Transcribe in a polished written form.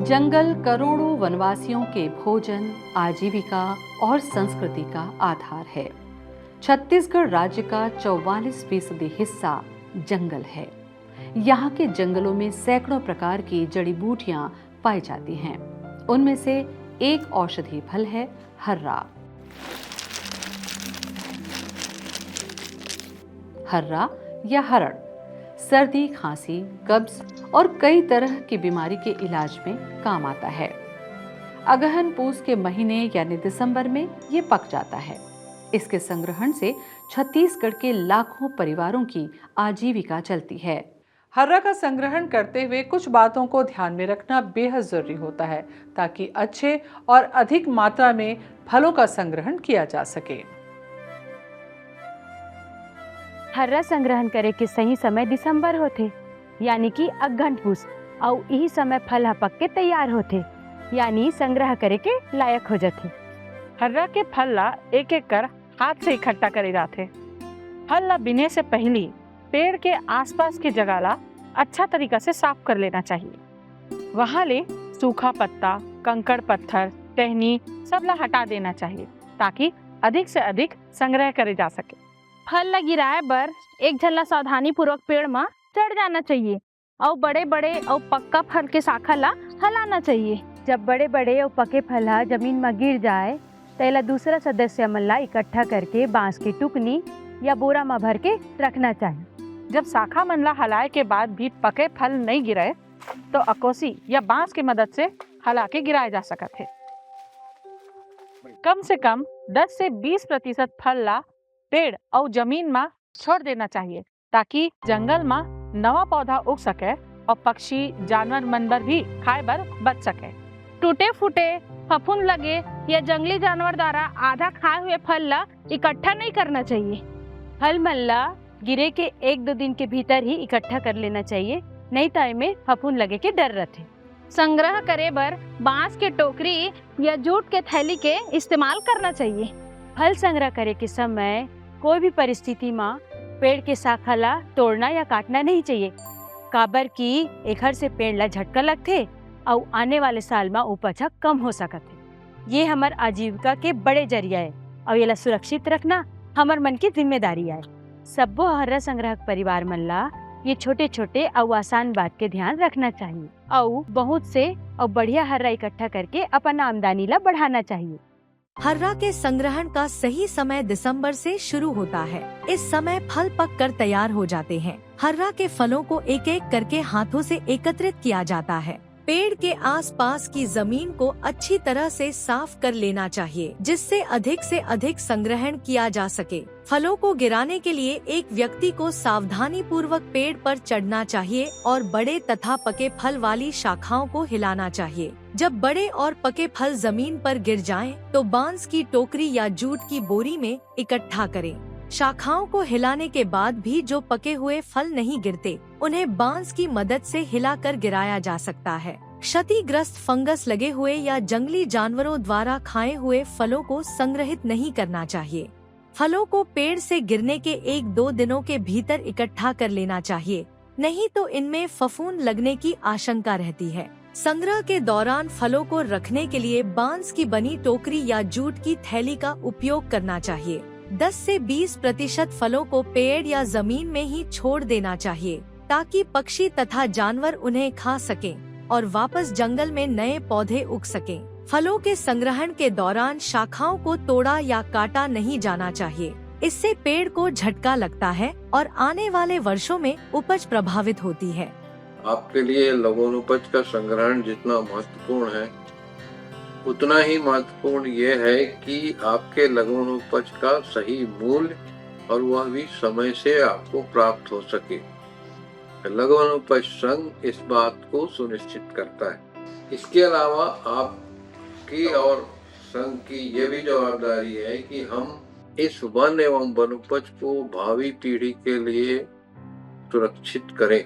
जंगल करोड़ों वनवासियों के भोजन, आजीविका और संस्कृति का आधार है। छत्तीसगढ़ राज्य का 44% हिस्सा जंगल है। यहाँ के जंगलों में सैकड़ों प्रकार की जड़ी बूटियां पाई जाती हैं। उनमें से एक औषधीय फल है हर्रा। हर्रा या हरड़ सर्दी, खांसी, कब्ज और कई तरह की बीमारी के इलाज में काम आता है। अगहन पूस के महीने यानी दिसंबर में ये पक जाता है। इसके संग्रहण से छत्तीसगढ़ के लाखों परिवारों की आजीविका चलती है। हर्रा का संग्रहण करते हुए कुछ बातों को ध्यान में रखना बेहद जरूरी होता है ताकि अच्छे और अधिक मात्रा में फलों का संग्रहण किया जा सके। हर्रा संग्रहण करे के सही समय दिसंबर होते, यानी कि अगहन पूस, और यही समय फल ह पक के तैयार होते, यानी संग्रह करे के लायक हो जाते। हर्रा के फल ला एक एक कर हाथ से इकट्ठा करे जाते। फल ला बिने से पहली पेड़ के आसपास के जगह ला अच्छा तरीका से साफ कर लेना चाहिए। वहाँ ले सूखा पत्ता, कंकड़ पत्थर, टहनी सब ला हटा देना चाहिए ताकि अधिक से अधिक संग्रह करे जा सके। फल ला गिराए बर एक झल्ला सावधानी पूर्वक पेड़ में चढ़ जाना चाहिए और बड़े बड़े और पक्का फल के शाखा ला हलाना चाहिए। जब बड़े बड़े और पके फल हा जमीन में गिर जाए तो दूसरा सदस्य मन ला इकट्ठा करके बांस की टुकनी या बोरा में भर के रखना चाहिए। जब शाखा मन ला हलाए के बाद भी पके फल नहीं गिरे तो अकोसी या बांस की मदद से हला के गिराए जा सकते हैं। कम से कम 10 से 20% फल ला पेड़ और जमीन में छोड़ देना चाहिए ताकि जंगल में नवा पौधा उग सके और पक्षी जानवर मनबर भी खाए बर बच सके। टूटे फूटे, फफूंद लगे या जंगली जानवर द्वारा आधा खाए हुए फल ला इकट्ठा नहीं करना चाहिए। फल मन ला गिरे के 1-2 दिन के भीतर ही इकट्ठा कर लेना चाहिए, नहीं तो इनमें फफूंद लगे के डर रहते। संग्रह करे बर बांस के टोकरी या जूट के थैली के इस्तेमाल करना चाहिए। फल संग्रह करे के समय कोई भी परिस्थिति में पेड़ के शाखा ला तोड़ना या काटना नहीं चाहिए, काबर की एकर से पेड़ ला झटका लगते और आने वाले साल में उपज कम हो सकते। ये हमार आजीविका के बड़े जरिया है और ये ला सुरक्षित रखना हमार मन की जिम्मेदारी है। सबो हर्रा संग्रहक परिवार मन ला ये छोटे छोटे और आसान बात के ध्यान रखना चाहिए और बहुत से और बढ़िया हर्रा इकट्ठा करके अपन आमदनी ला बढ़ाना चाहिए। हर्रा के संग्रहण का सही समय दिसंबर से शुरू होता है। इस समय फल पक कर तैयार हो जाते हैं। हर्रा के फलों को एक एक करके हाथों से एकत्रित किया जाता है। पेड़ के आसपास की जमीन को अच्छी तरह से साफ कर लेना चाहिए जिससे अधिक से अधिक संग्रहण किया जा सके। फलों को गिराने के लिए एक व्यक्ति को सावधानी पूर्वक पेड़ पर चढ़ना चाहिए और बड़े तथा पके फल वाली शाखाओं को हिलाना चाहिए। जब बड़े और पके फल जमीन पर गिर जाएं, तो बांस की टोकरी या जूट की बोरी में इकट्ठा करें। शाखाओं को हिलाने के बाद भी जो पके हुए फल नहीं गिरते, उन्हें बांस की मदद से हिलाकर गिराया जा सकता है। क्षतिग्रस्त फंगस लगे हुए या जंगली जानवरों द्वारा खाए हुए फलों को संग्रहित नहीं करना चाहिए। फलों को पेड़ से गिरने के 1-2 दिनों के भीतर इकट्ठा कर लेना चाहिए, नहीं तो इनमें फफूंद लगने की आशंका रहती है। संग्रह के दौरान फलों को रखने के लिए बांस की बनी टोकरी या जूट की थैली का उपयोग करना चाहिए। 10 से 20% फलों को पेड़ या जमीन में ही छोड़ देना चाहिए ताकि पक्षी तथा जानवर उन्हें खा सकें और वापस जंगल में नए पौधे उग सकें। फलों के संग्रहण के दौरान शाखाओं को तोड़ा या काटा नहीं जाना चाहिए, इससे पेड़ को झटका लगता है और आने वाले वर्षों में उपज प्रभावित होती है। आपके लिए लघु उपज का संग्रहण जितना महत्वपूर्ण है, उतना ही महत्वपूर्ण ये है कि आपके लघु उपज का सही मूल्य और वह भी समय से आपको प्राप्त हो सके। लघु उपज संघ इस बात को सुनिश्चित करता है। इसके अलावा आपकी और संघ की ये भी जवाबदारी है कि हम इस वन एवं वन उपज को भावी पीढ़ी के लिए सुरक्षित करें।